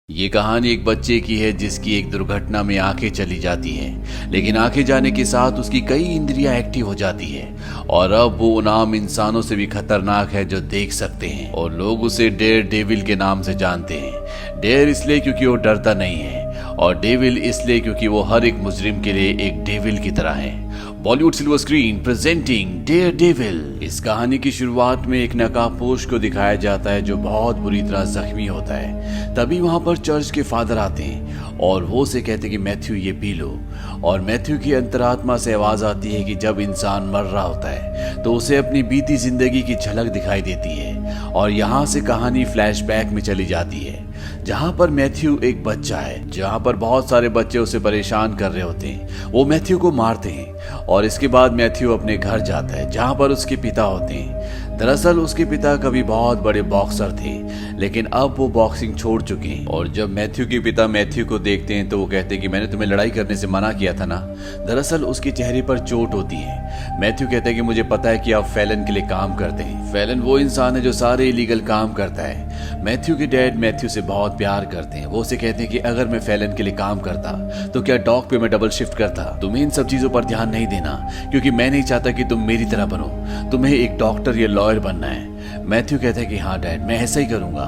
ये कहानी एक बच्चे की है जिसकी एक दुर्घटना में आंखें चली जाती हैं, लेकिन आंखें जाने के साथ उसकी कई इंद्रियां एक्टिव हो जाती है और अब वो उन आम इंसानों से भी खतरनाक है जो देख सकते हैं और लोग उसे डेयर डेविल के नाम से जानते हैं। डेयर इसलिए क्योंकि वो डरता नहीं है और डेविल इसलिए क्योंकि वो हर एक मुजरिम के लिए एक डेविल की तरह है। Bollywood silver screen presenting daredevil. इस कहानी की शुरुआत में एक नकाबपोश को दिखाया जाता है जो बहुत बुरी तरह जख्मी होता है। तभी वहां पर चर्च के फादर आते हैं और वो उसे कहते कि मैथ्यू ये पी लो, और मैथ्यू की अंतरात्मा से आवाज आती है कि जब इंसान मर रहा होता है तो उसे अपनी बीती जिंदगी की झलक दिखाई देती है और यहाँ से कहानी फ्लैशबैक में चली जाती है जहाँ पर मैथ्यू एक बच्चा है, जहाँ पर बहुत सारे बच्चे उसे परेशान कर रहे होते हैं। वो मैथ्यू को मारते हैं और इसके बाद मैथ्यू अपने घर जाता है जहाँ पर उसके पिता होते हैं। दरअसल उसके पिता कभी बहुत बड़े बॉक्सर थे, लेकिन अब वो बॉक्सिंग छोड़ चुके हैं। और जब मैथ्यू के पिता मैथ्यू को देखते हैं तो वो कहते हैं कि मैंने तुम्हें लड़ाई करने से मना किया था ना। दरअसल उसके चेहरे पर चोट होती है। मैथ्यू कहता है कि मुझे पता है कि आप फैलन के लिए काम करते हैं। फैलन वो इंसान है जो सारे इलीगल काम करता है। मैथ्यू के डैड मैथ्यू से बहुत प्यार करते हैं। वो उसे कहते हैं कि अगर मैं फैलन के लिए काम करता तो क्या डॉग पे मैं डबल शिफ्ट करता। तुम्हें इन सब चीजों पर ध्यान नहीं देना क्योंकि मैं नहीं चाहता कि तुम मेरी तरह बनो, तुम्हें एक डॉक्टर या लॉयर बनना है। मैथ्यू कहता है कि हाँ डैड, मैं ऐसा ही करूंगा।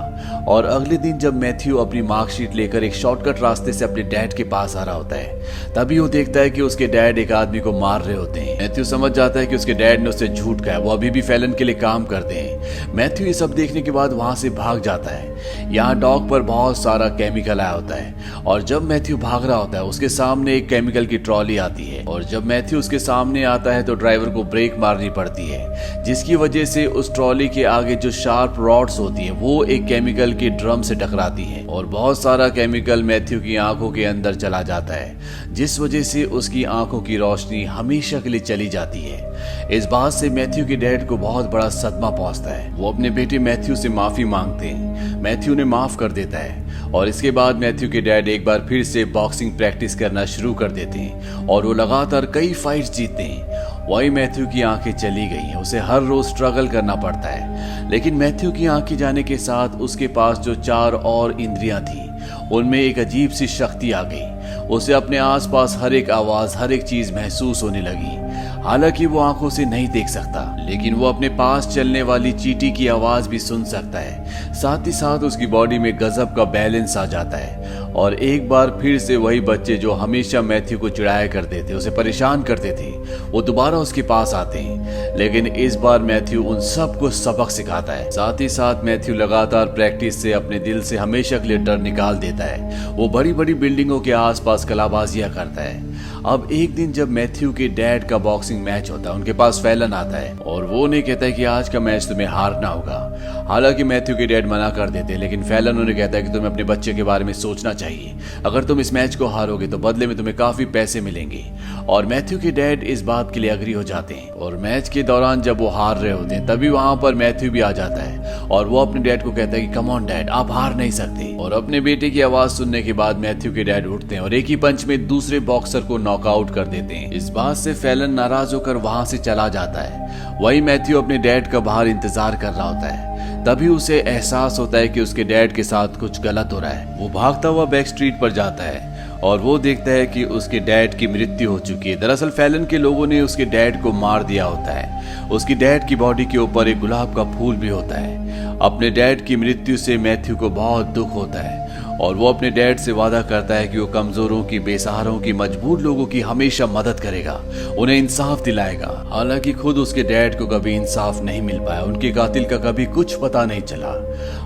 और अगले दिन जब मैथ्यू अपनी मार्कशीट लेकर एक शॉर्टकट रास्ते से अपने डैड के पास आ रहा होता है, तभी वो देखता है कि उसके डैड एक आदमी को मार रहे होते हैं। मैथ्यू समझ जाता है कि उसके डैड ने उससे झूठ कहा, वो अभी भी फैलन के लिए काम करते हैं। मैथ्यू ये सब देखने के बाद वहां से भाग जाता है। यहाँ डॉग पर बहुत सारा केमिकल आया होता है और जब मैथ्यू भाग रहा होता है उसके सामने एक केमिकल की ट्रॉली आती है और जब मैथ्यू उसके सामने आता है तो ड्राइवर को ब्रेक मारनी पड़ती है, जिसकी वजह से उस ट्रॉली के आगे जो शार्प रॉड्स होती है वो एक केमिकल के ड्रम से टकराती है और बहुत सारा केमिकल मैथ्यू की आंखों के अंदर चला जाता है, जिस वजह से उसकी आंखों की रोशनी हमेशा के लिए चली जाती है। इस बात से मैथ्यू के डैड को बहुत बड़ा सदमा पहुंचता है। वो अपने बेटे मैथ्यू से माफी मांगते हैं। मैथ्यू ने माफ कर देता है और इसके बाद मैथ्यू के डैड एक बार फिर से बॉक्सिंग प्रैक्टिस करना शुरू कर देते हैं और वो लगातार कई फाइट्स जीतते हैं। वही मैथ्यू की आंखें चली गई हैं, उसे हर रोज स्ट्रगल करना पड़ता है। लेकिन मैथ्यू की आंखें जाने के साथ उसके पास जो 4 और इंद्रियां थी उनमें एक अजीब सी शक्ति आ गई। उसे अपने आसपास हर एक आवाज, हर एक चीज महसूस होने लगी। हालांकि वो आंखों से नहीं देख सकता, लेकिन वो अपने पास चलने वाली चींटी की आवाज भी सुन सकता है। साथ ही साथ उसकी बॉडी में गजब का बैलेंस आ जाता है और एक बार फिर से वही बच्चे जो हमेशा मैथ्यू को चिढ़ाया करते थे, उसे परेशान करते थे, वो दोबारा उसके पास आते हैं। लेकिन इस बार मैथ्यू उन सबको सबक सिखाता है। साथ ही साथ मैथ्यू लगातार प्रैक्टिस से अपने दिल से हमेशा के लिए डर निकाल देता है। वो बड़ी बड़ी बिल्डिंगों के आसपास कलाबाजियां करता है। अब एक दिन जब मैथ्यू के डैड का बॉक्सिंग मैच होता है, उनके पास फैलन आता है और वो उन्हें कहता है कि आज का मैच तुम्हें हारना होगा। हालांकि मैथ्यू के डैड मना कर देते हैं, लेकिन फैलन उन्हें कहता है कि तुम्हें अपने बच्चे के बारे में सोचना चाहिए। अगर तुम इस मैच को हारोगे तो बदले में तुम्हें काफी पैसे मिलेंगे। और मैथ्यू के डैड इस बात के लिए अग्री हो जाते हैं। और मैच के दौरान जब वो हार रहे होते हैं तभी वहां पर मैथ्यू भी आ जाता है और वो अपने डैड को कहता है कि कम ऑन डैड, आप हार नहीं सकते। और अपने बेटे की आवाज सुनने के बाद मैथ्यू के डैड उठते हैं और एक ही पंच में दूसरे बॉक्सर को नॉकआउट कर देते हैं। इस बात से फैलन नाराज होकर वहां से चला जाता है। वही मैथ्यू अपने डैड का बाहर इंतजार कर रहा होता है। तभी उसे एहसास होता है कि उसके डैड के साथ कुछ गलत हो रहा है। वो भागता हुआ बैक स्ट्रीट पर जाता है और वो देखता है कि उसके डैड की मृत्यु हो चुकी है। दरअसल फैलन के लोगों ने उसके डैड को मार दिया होता है। उसकी डैड की बॉडी के ऊपर एक गुलाब का फूल भी होता है। अपने डैड की मृत्यु से मैथ्यू को बहुत दुख होता है और वो अपने डैड से वादा करता है कि वो कमजोरों की, बेसहारों की, मजबूर लोगों की हमेशा मदद करेगा, उन्हें इंसाफ दिलाएगा। हालांकि खुद उसके डैड को कभी इंसाफ नहीं मिल पाया, उनके कातिल का कभी कुछ पता नहीं चला।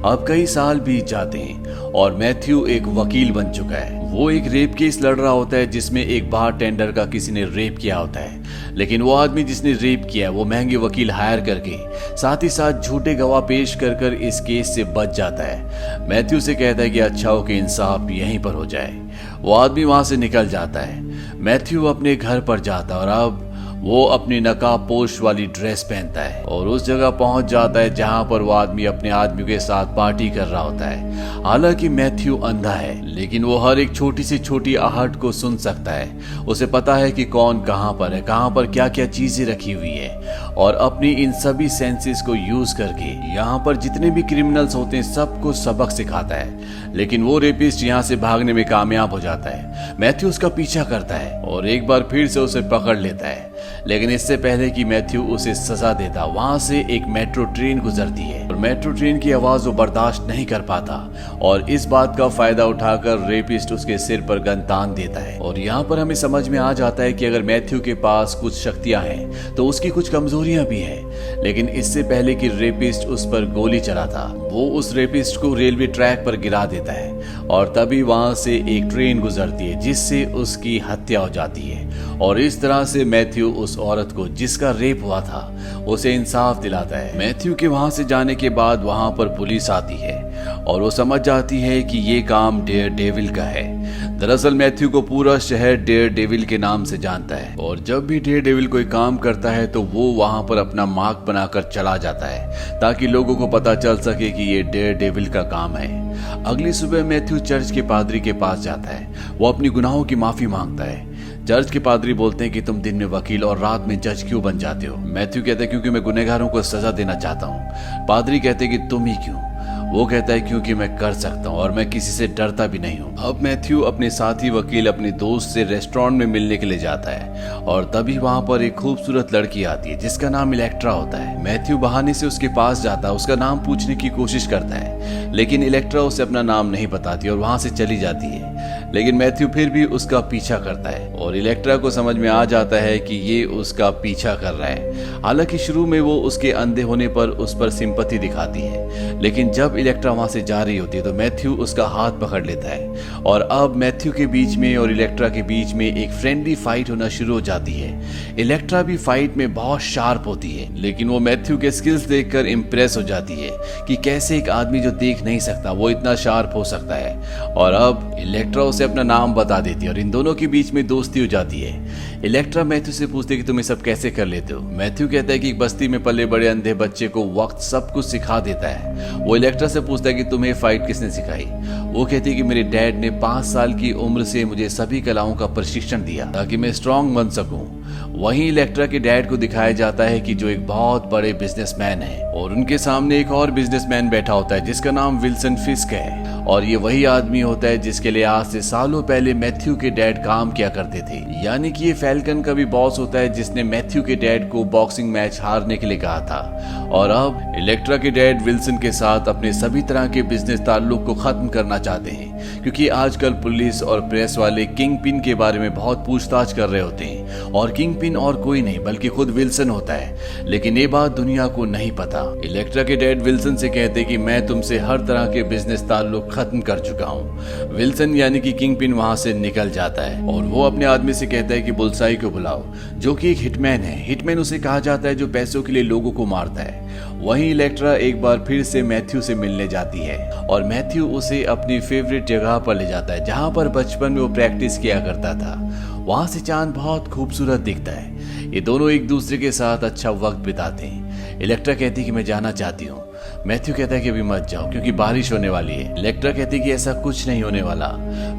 अब कई साल बीत जाते हैं और मैथ्यू एक वकील बन चुका है। वो एक रेप केस लड़ रहा होता है जिसमें एक बार टेंडर का किसी ने रेप किया होता है, लेकिन वो आदमी जिसने रेप किया है वो महंगे वकील हायर करके साथ ही साथ झूठे गवाह पेश कर कर इस केस से बच जाता है। मैथ्यू से कहता है कि अच्छा हो कि इंसाफ यहीं पर हो जाए। वो आदमी वहां से निकल जाता है। मैथ्यू अपने घर पर जाता है और अब वो अपनी नकाबपोश वाली ड्रेस पहनता है और उस जगह पहुंच जाता है जहां पर वो आदमी अपने आदमी के साथ पार्टी कर रहा होता है। हालांकि मैथ्यू अंधा है, लेकिन वो हर एक छोटी से छोटी आहट को सुन सकता है। उसे पता है कि कौन कहां पर है, कहां पर क्या क्या चीजें रखी हुई है, और अपनी इन सभी सेंसेस को यूज करके यहाँ पर जितने भी क्रिमिनल्स होते हैं सबको सबक सिखाता है। लेकिन वो रेपिस्ट यहाँ से भागने में कामयाब हो जाता है। मैथ्यू उसका पीछा करता है और एक बार फिर से उसे पकड़ लेता है, लेकिन इससे पहले कि मैथ्यू उसे सजा देता, वहां से एक मेट्रो ट्रेन गुजरती है और मेट्रो ट्रेन की आवाज वो बर्दाश्त नहीं कर पाता और इस बात का फायदा उठाकर रेपिस्ट उसके सिर पर गन तान देता है। और यहाँ पर हमें समझ में आ जाता है कि अगर मैथ्यू के पास कुछ शक्तियां हैं तो उसकी कुछ कमजोरियां भी हैं। लेकिन इससे पहले कि रेपिस्ट उस पर गोली चलाता, वो उस रेपिस्ट को रेलवे ट्रैक पर गिरा देता है और तभी वहां से एक ट्रेन गुजरती है जिससे उसकी हत्या हो जाती है। और इस तरह से मैथ्यू उस औरत को जिसका रेप हुआ था उसे इंसाफ दिलाता है। मैथ्यू के वहां से जाने के बाद वहां पर पुलिस आती है और वो समझ जाती है कि ये काम डेयर डेविल का है। दरअसल मैथ्यू को पूरा शहर डेयर डेविल के नाम से जानता है और जब भी डेयर डेविल कोई काम करता है तो वो वहां पर अपना मार्क बनाकर चला जाता है ताकि लोगों को पता चल सके कि ये डेयर डेविल का काम है। अगली सुबह मैथ्यू चर्च के पादरी के पास जाता है। वो अपनी गुनाहों की माफी मांगता है। चर्च के पादरी बोलते हैं कि तुम दिन में वकील और रात में जज क्यों बन जाते हो। मैथ्यू कहता है क्योंकि मैं गुनहगारों को सजा देना चाहता हूँ। पादरी कहते हैं कि तुम ही क्यों। वो कहता है क्योंकि मैं कर सकता हूँ और मैं किसी से डरता भी नहीं हूँ। अब मैथ्यू अपने साथी वकील अपने दोस्त से रेस्टोरेंट में मिलने के लिए जाता है और तभी वहाँ पर एक खूबसूरत लड़की आती है जिसका नाम इलेक्ट्रा होता है। मैथ्यू बहाने से उसके पास जाता है, उसका नाम पूछने की कोशिश करता है, लेकिन इलेक्ट्रा उसे अपना नाम नहीं बताती और वहाँ से चली जाती है। लेकिन मैथ्यू फिर भी उसका पीछा करता है और इलेक्ट्रा को समझ में आ जाता है कि ये उसका पीछा कर रहा है। हालांकि शुरू में वो उसके अंधे होने पर उस पर सिंपैथी दिखाती है, लेकिन जब इलेक्ट्रा वहां से जा रही होती है तो मैथ्यू उसका हाथ पकड़ लेता है और अब मैथ्यू के बीच में और इलेक्ट्रा के बीच में एक फ्रेंडली फाइट होना शुरू हो जाती है। इलेक्ट्रा भी फाइट में बहुत शार्प होती है, लेकिन वो मैथ्यू के स्किल्स देखकर इम्प्रेस हो जाती है कि कैसे एक आदमी जो देख नहीं सकता वो इतना शार्प हो सकता है। और अब इलेक्ट्रा उसे अपना नाम बता देती है और इन दोनों के बीच में दोस्ती हो जाती है। इलेक्ट्रा मैथ्यू से पूछती है कि तुम ये सब कैसे कर लेते हो। मैथ्यू कहता है कि एक बस्ती में पले बड़े अंधे बच्चे को वक्त सब कुछ सिखा देता है। वो इलेक्ट्रा से पूछता है कि तुम्हें फाइट किसने सिखाई। वो कहती है कि मेरे डैड ने 5 साल की उम्र से मुझे सभी कलाओं का प्रशिक्षण दिया ताकि मैं स्ट्रांग बन सकूं। वहीं इलेक्ट्रा के डैड को दिखाया जाता है कि जो एक बहुत बड़े बिजनेसमैन है और उनके सामने एक और बिजनेसमैन बैठा होता है जिसका नाम विल्सन फिस्क है और ये वही आदमी होता है जिसके लिए आज से सालों पहले मैथ्यू के डैड काम किया करते थे। यानी कि ये फैल्कन का भी बॉस होता है जिसने मैथ्यू के डैड को बॉक्सिंग मैच हारने के लिए कहा था। और अब इलेक्ट्रा के डैड विल्सन के साथ अपने सभी तरह के बिजनेस ताल्लुक को खत्म करना चाहते हैं क्योंकि आजकल पुलिस और प्रेस वाले किंग पिन के बारे में बहुत पूछताछ कर रहे होते हैं और किंग पिन और कोई नहीं बल्कि खुद विल्सन होता है। लेकिन ये बात दुनिया को नहीं पता। इलेक्ट्रा के डैड विल्सन से कहते हैं कि मैं तुमसे हर तरह के बिजनेस ताल्लुक खत्म कर चुका हूँ। विल्सन यानी कि किंग पिन वहां से निकल जाता है और वो अपने आदमी से कहता है कि बुलसाई को बुलाओ जो कि एक हिटमैन है। हिटमैन उसे कहा जाता है जो पैसों के लिए लोगों को मारता है। वहीं इलेक्ट्रा एक बार फिर से मैथ्यू से मिलने जाती है और मैथ्यू उसे अपनी फेवरेट जगह पर ले जाता है जहां पर बचपन में वो प्रैक्टिस किया करता था। वहां से चांद बहुत खूबसूरत दिखता है। ये दोनों एक दूसरे के साथ अच्छा वक्त बिताते हैं। इलेक्ट्रा कहती है कि मैं जाना चाहती हूँ। मैथ्यू कहता है कि अभी मत जाओ क्योंकि बारिश होने वाली है। इलेक्ट्रा कहती है कि ऐसा कुछ नहीं होने वाला।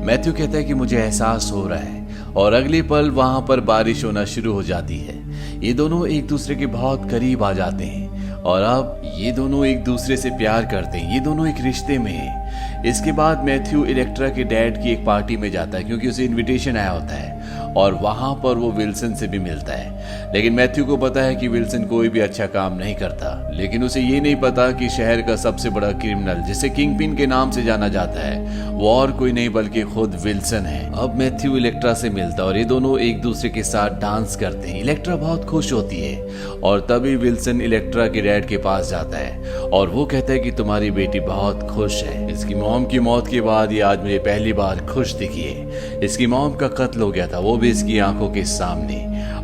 मैथ्यू कहता है कि मुझे एहसास हो रहा है और अगले पल वहां पर बारिश होना शुरू हो जाती है। ये दोनों एक दूसरे के बहुत करीब आ जाते हैं और अब ये दोनों एक दूसरे से प्यार करते हैं। ये दोनों एक रिश्ते में हैं। इसके बाद मैथ्यू इलेक्ट्रा के डैड की एक पार्टी में जाता है क्योंकि उसे इनविटेशन आया होता है और वहां पर वो विल्सन से भी मिलता है। लेकिन मैथ्यू को पता है कि विल्सन कोई भी अच्छा काम नहीं करता, लेकिन उसे ये नहीं पता कि शहर का सबसे बड़ा क्रिमिनल जिसे किंग पिन के नाम से जाना जाता है वो और कोई नहीं बल्कि खुद विल्सन है। अब मैथ्यू इलेक्ट्रा से मिलता है और ये दोनों एक दूसरे के साथ डांस करते हैं। इलेक्ट्रा बहुत खुश होती है और तभी विल्सन इलेक्ट्रा के डैड के पास जाता है और वो कहता है कि तुम्हारी बेटी बहुत खुश है। इसकी मॉम की मौत के बाद ये आज मुझे पहली बार खुश दिखी है। इसकी मॉम का कत्ल हो गया था, वो भी इसकी आंखों के सामने।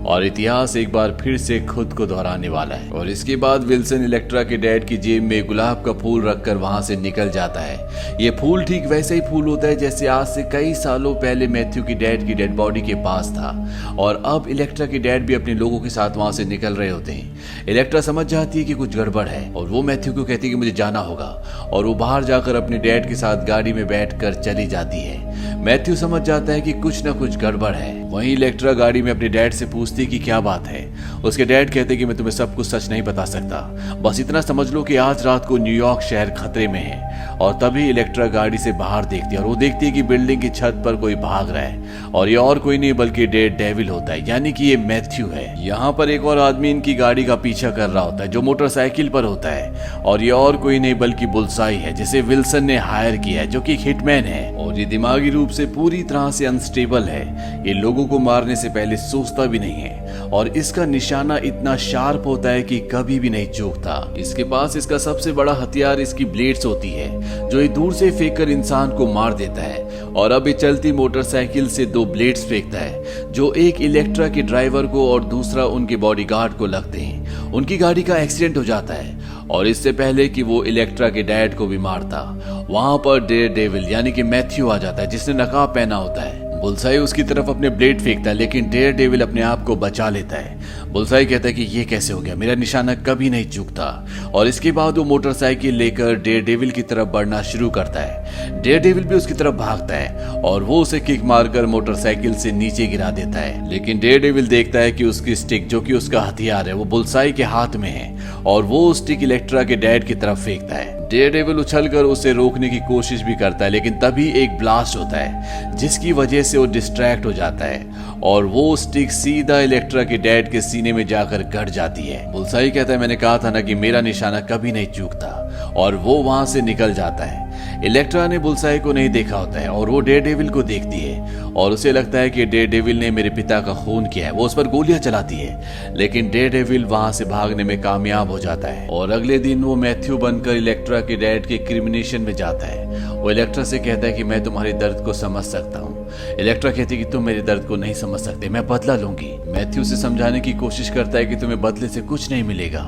और इतिहास एक बार फिर से खुद को दोहराने वाला है। और इसके बाद विल्सन इलेक्ट्रा के डैड की जेब में गुलाब का फूल रखकर वहां से निकल जाता है। ये फूल ठीक वैसे ही फूल होता है जैसे आज से कई सालों पहले मैथ्यू की डैड की डेड बॉडी के पास था। और अब इलेक्ट्रा के डैड भी अपने लोगों के साथ वहां से निकल रहे होते हैं। इलेक्ट्रा समझ जाती है कि कुछ गड़बड़ है और वो मैथ्यू को कहती है कि मुझे जाना होगा, और वो बाहर जाकर अपने डैड के साथ गाड़ी में बैठकर चली जाती है। मैथ्यू समझ जाता है कि कुछ न कुछ गड़बड़ है। वहीं इलेक्ट्रा गाड़ी में अपने डैड से पूछती कि क्या बात है। उसके डैड कहते कि मैं तुम्हें सब कुछ सच नहीं बता सकता, बस इतना समझ लो कि आज रात को न्यूयॉर्क शहर खतरे में है। और तभी इलेक्ट्रा गाड़ी से बाहर देखती है और वो देखती है कि बिल्डिंग की छत पर कोई भाग रहा है, और ये और कोई नहीं बल्कि डेड डेविल होता है, यानी कि ये मैथ्यू है। यहाँ पर एक और आदमी इनकी गाड़ी का पीछा कर रहा होता है जो मोटरसाइकिल पर होता है, और ये और कोई नहीं बल्कि बुल्साई है जिसे विल्सन ने हायर किया है, जो कि हिटमैन है। और ये दिमागी रूप से पूरी तरह से अनस्टेबल है। ये लोगों को मारने से पहले सोचता भी नहीं है, और इसका निशाना इतना शार्प होता है कि कभी भी नहीं चूकता। इसके पास इसका सबसे बड़ा हथियार इसकी ब्लेड्स होती है जो ये दूर से फेंककर इंसान को मार देता है। और अब ये चलती मोटरसाइकिल से 2 ब्लेड्स फेंकता है जो एक इलेक्ट्रा के ड्राइवर को और दूसरा उनके बॉडीगार्ड को लगते हैं। उनकी गाड़ी का एक्सीडेंट हो जाता है, और इससे पहले कि वो इलेक्ट्रा के डैड को भी मारता, वहां पर डेयर डेविल यानी कि मैथ्यू आ जाता है जिसने नकाब पहना होता है। बुल्साई उसकी तरफ अपने ब्लेड फेंकता है, लेकिन डेयर डेविल अपने आप को बचा लेता है। बुल्साई कहता है कि ये कैसे हो गया, मेरा निशाना कभी नहीं चूकता। और इसके बाद वो मोटरसाइकिल लेकर डेयर डेविल की तरफ बढ़ना शुरू करता है। डेयर डेविल भी उसकी तरफ भागता है और वो उसे किक मारकर मोटरसाइकिल से नीचे गिरा देता है। लेकिन डेयर डेविल देखता है कि उसकी स्टिक, जो कि उसका हथियार है, वो बुल्साई के हाथ में है, और वो स्टिक इलेक्ट्रा के डैड की तरफ फेंकता है। डेयर डेविल उछलकर उसे रोकने की कोशिश भी करता है, लेकिन तभी एक ब्लास्ट होता है जिसकी वजह से वो डिस्ट्रैक्ट हो जाता है, और वो स्टिक सीधा इलेक्ट्रा के डैड के सीने में जाकर गड़ जाती है। बुल्साई कहता है मैंने कहा था ना कि मेरा निशाना कभी नहीं चूकता, और वो वहां से निकल जाता है। इलेक्ट्रा ने बुल्साई को नहीं देखा होता है और वो डेयर डेविल को देखती है, और उसे लगता है कि डेयर डेविल ने मेरे पिता का खून किया है। वो उस पर गोलियां चलाती है, लेकिन डेयर डेविल वहां से भागने में कामयाब हो जाता है। और अगले दिन वो मैथ्यू बनकर इलेक्ट्रा के डैड के क्रिमिनेशन में जाता है। वो इलेक्ट्रा से कहता है कि मैं तुम्हारे दर्द को समझ सकता हूँ। इलेक्ट्रा कहती है कि तुम मेरे दर्द को नहीं समझ सकते, मैं बदला लूंगी। मैथ्यू से समझाने की कोशिश करता है कि तुम्हें बदले से कुछ नहीं मिलेगा,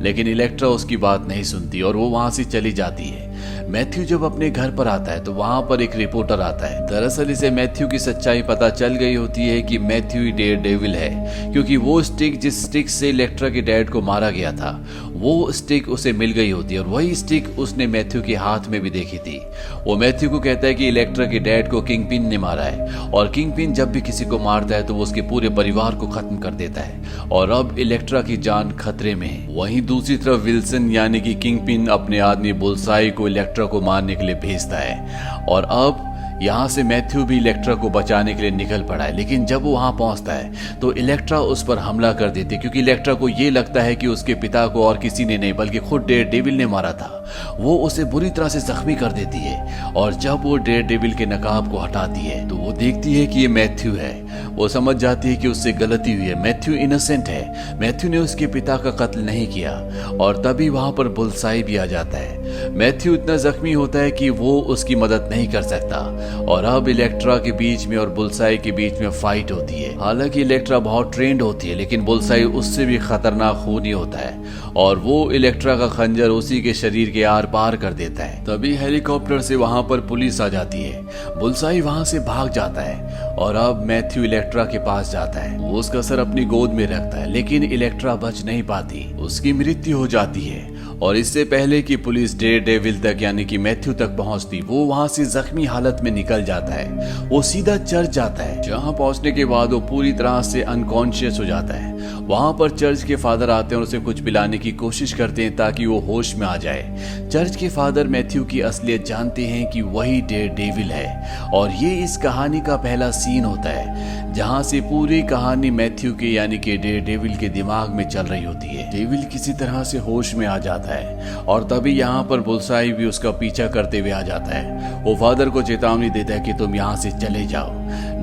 लेकिन इलेक्ट्रा उसकी बात नहीं सुनती और वो वहां से चली जाती है। मैथ्यू जब अपने घर पर आता है तो वहां पर एक रिपोर्टर आता है। दरअसल इसे मैथ्यू की सच्चाई पता चल गई होती है कि मैथ्यू ही डेयर डेविल है, क्योंकि वो स्टिक जिस स्टिक से इलेक्ट्रा के डैड को मारा गया था, वो स्टिक उसे मिल गई होती है, और वही स्टिक उसने मैथ्यू के हाथ में भी देखी थी। वो मैथ्यू को कहता है कि इलेक्ट्रा के डैड को किंगपिन ने मारा है, और किंगपिन जब भी किसी को मारता है तो वो उसके पूरे परिवार को खत्म कर देता है, और अब इलेक्ट्रा की जान खतरे में है। वहीं दूसरी तरफ विल्सन यानी कि किंगपिन अपने आदमी बुल्साई को इलेक्ट्रा को मारने के लिए भेजता है, और अब यहाँ से मैथ्यू भी इलेक्ट्रा को बचाने के लिए निकल पड़ा है। लेकिन जब वो वहां पहुंचता है तो इलेक्ट्रा उस पर हमला कर देती है, क्योंकि इलेक्ट्रा को ये लगता है कि उसके पिता को और किसी ने नहीं बल्कि खुद डेयर डेविल ने मारा था। वो उसे बुरी तरह से जख्मी कर देती है, और जब वो डेयर डेविल के नकाब को हटाती है तो वो देखती है कि ये मैथ्यू है। वो समझ जाती है कि उससे गलती हुई है, मैथ्यू इनोसेंट है, मैथ्यू ने उसके पिता का कत्ल नहीं किया। और तभी वहां पर बुल्साई भी आ जाता है। मैथ्यू इतना जख्मी होता है कि वो उसकी मदद नहीं कर सकता, और अब इलेक्ट्रा के बीच में और बुल्साई के बीच में फाइट होती है। हालांकि इलेक्ट्रा बहुत ट्रेंड होती है, लेकिन बुल्साई उससे भी खतरनाक खूनी होता है, और वो इलेक्ट्रा का खंजर उसी के शरीर के आर पार कर देता है। तभी हेलीकॉप्टर से वहां पर पुलिस आ जाती है। बुल्साई वहां से भाग जाता है, और अब मैथ्यू इलेक्ट्रा के पास जाता है। वो उसका सर अपनी गोद में रखता है, लेकिन इलेक्ट्रा बच नहीं पाती, उसकी मृत्यु हो जाती है। और इससे पहले कि पुलिस डेयर डेविल तक यानी कि मैथ्यू तक पहुंचती, वो वहां से जख्मी हालत में निकल जाता है। वो सीधा चर्च जाता है, जहां पहुंचने के बाद वो पूरी तरह से अनकॉन्शियस हो जाता है। वहां पर चर्च के फादर आते हैं और उसे कुछ पिलाने की कोशिश करते हैं ताकि वो होश में आ जाए। चर्च के फादर मैथ्यू की असलियत जानते हैं कि वही डेयर डेविल है, और ये इस कहानी का पहला सीन होता है जहां से पूरी कहानी मैथ्यू के यानी कि डेयर डेविल के दिमाग में चल रही होती है। डेविल किसी तरह से होश में आ जाता है, और तभी यहाँ पर बुल्साई भी उसका पीछा करते हुए आ जाता है। वो फादर को चेतावनी देता है कि तुम यहाँ से चले जाओ।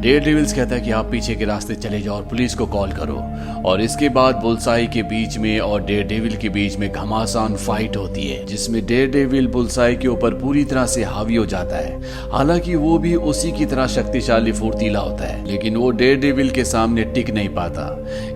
डेयरडेविल्स कहता है कि आप पीछे के रास्ते चले जाओ और पुलिस को कॉल करो। और इसके बाद बुलसाई के बीच में और डेयरडेविल के बीच में घमासान फाइट होती है, जिसमें डेयरडेविल बुलसाई के ऊपर पूरी तरह से हावी हो जाता है। हालांकि वो भी उसी की तरह शक्तिशाली फुर्तीला होता है, लेकिन वो डेयरडेविल के सामने टिक नहीं पाता।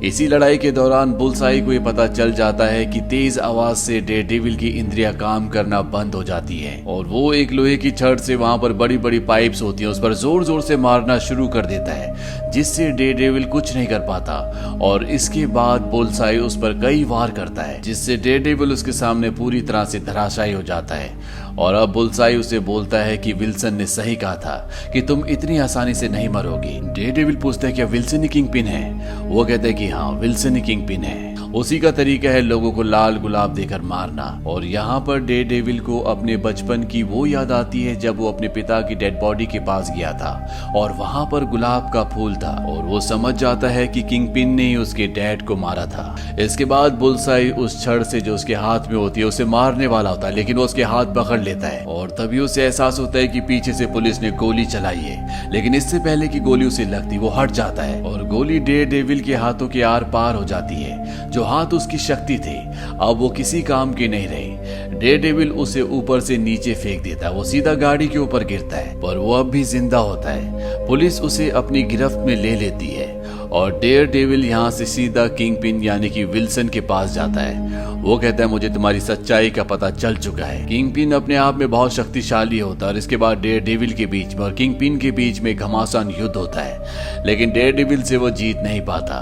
इसी लड़ाई के दौरान बुलसाई को ये पता चल जाता है कि तेज आवाज से डेयरडेविल की इंद्रियां काम करना बंद हो जाती है और वो एक लोहे की छड़ से वहां पर बड़ी बड़ी पाइप्स होती है उस पर जोर जोर से मारना शुरू कर देता है, जिससे डेयरडेविल कुछ नहीं कर पाता। और इसके बाद बुलसाई उस पर कई वार करता है, जिससे डेयरडेविल उसके सामने पूरी तरह से धराशायी हो जाता है। और अब बुलसाई उसे बोलता है कि विल्सन ने सही कहा था कि तुम इतनी आसानी से नहीं मरोगी। डेयरडेविल पूछता है क्या विल्सन ही किंगपिन है? वो कहता है कि हाँ, विल्सन ही किंगपिन है। उसी का तरीका है लोगों को लाल गुलाब देकर मारना। और यहाँ पर डेयरडेविल को अपने बचपन की वो याद आती है जब वो अपने पिता की डेड बॉडी के पास गया था और वहां पर गुलाब का फूल था, और वो समझ जाता है कि किंगपिन ने ही उसके डैड को मारा था। इसके बाद बुलसाई उस छड़ से जो उसके हाथ में होती है उसे मारने वाला होता है, लेकिन वो उसके हाथ पकड़ लेता है और तभी उसे एहसास होता है कि पीछे से पुलिस ने गोली चलाई है। लेकिन इससे पहले कि गोली उसे लगती वो हट जाता है और गोली डेयरडेविल के हाथों के आर पार हो जाती है। जो हाथ उसकी शक्ति थे अब वो किसी काम के नहीं रहे। डेयरडेविल उसे ऊपर से नीचे फेंक देता है, वो सीधा गाड़ी के ऊपर गिरता है, पर वो अब भी जिंदा होता है। पुलिस उसे अपनी गिरफ्त में ले लेती है और डेयरडेविल यहाँ से सीधा किंगपिन यानी कि विल्सन के पास जाता है। वो कहता है मुझे तुम्हारी सच्चाई का पता चल चुका है। किंगपिन अपने आप में बहुत शक्तिशाली होता है और इसके बाद डेयरडेविल के बीच में और किंगपिन के बीच में घमासान युद्ध होता है, लेकिन डेयरडेविल से वो जीत नहीं पाता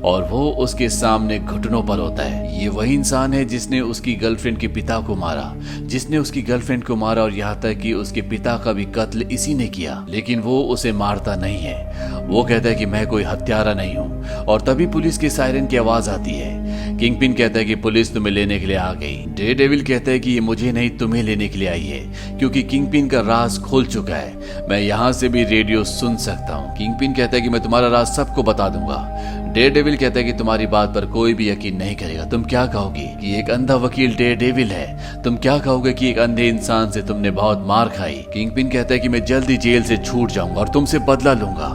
और वो उसके सामने घुटनों पर होता है। ये वही इंसान है जिसने उसकी गर्लफ्रेंड के पिता को मारा, जिसने उसकी गर्लफ्रेंड को मारा और यहाँ तक कि उसके पिता का भी कत्ल इसी ने किया, लेकिन वो उसे मारता नहीं है। वो कहता है कि मैं कोई हत्यारा नहीं हूँ। और तभी पुलिस के सायरन की आवाज आती है। किंगपिन कहता है कि पुलिस तुम्हें लेने के लिए आ गई। डेयरडेविल कहता है कि ये मुझे नहीं तुम्हें लेने के लिए आई है, क्योंकि किंगपिन का राज खुल चुका है, मैं यहाँ से भी रेडियो सुन सकता हूँ। किंगपिन कहता है कि मैं तुम्हारा राज सबको बता दूंगा। डेयरडेविल कहता है कि तुम्हारी बात पर कोई भी यकीन नहीं करेगा। तुम क्या कहोगे कि एक अंधा वकील डेयरडेविल है? तुम क्या कहोगे कि एक अंधे इंसान से तुमने बहुत मार खाई? किंगपिन कहता है कि मैं जल्दी जेल से छूट जाऊंगा और तुमसे बदला लूंगा।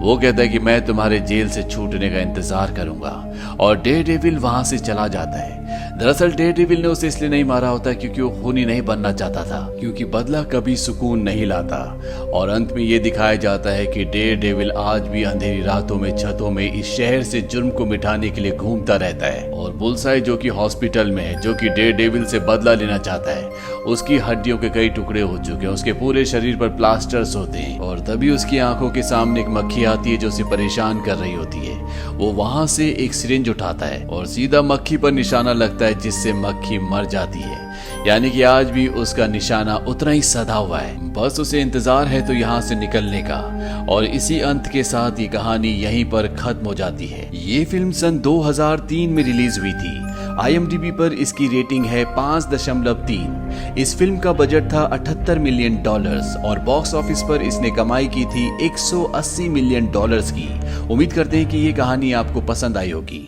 वो कहता है कि मैं तुम्हारे जेल से छूटने का इंतजार करूंगा और डेयरडेविल वहां से चला जाता है। दरअसल डेयरडेविल ने उसे इसलिए नहीं मारा होता क्योंकि वो खूनी नहीं बनना चाहता था, क्योंकि बदला कभी सुकून नहीं लाता। और अंत में ये दिखाया जाता है कि डेयरडेविल आज भी अंधेरी रातों में छतों में इस शहर से जुर्म को मिटाने के लिए घूमता रहता है। और बुलसाई जो कि हॉस्पिटल में है, जो कि डेयरडेविल से बदला लेना चाहता है, उसकी हड्डियों के कई टुकड़े हो चुके हैं, उसके पूरे शरीर पर प्लास्टर्स होते हैं। और तभी उसकी आंखों के सामने एक मक्खी आती है जो उसे परेशान कर रही होती है। वो वहां से एक सिरिंज उठाता है और सीधा मक्खी पर निशाना लगता है, जिससे मक्खी मर जाती है। यानी कि आज भी उसका निशाना उतना ही सधा हुआ है, बस उसे इंतजार है तो यहाँ से निकलने का। और इसी अंत के साथ ये कहानी यहीं पर खत्म हो जाती है। ये फिल्म सन 2003 में रिलीज हुई थी। IMDb पर इसकी रेटिंग है 5.3। इस फिल्म का बजट था $78 मिलियन और बॉक्स ऑफिस पर इसने कमाई की थी $180 मिलियन की। उम्मीद करते हैं कि ये कहानी आपको पसंद आई होगी।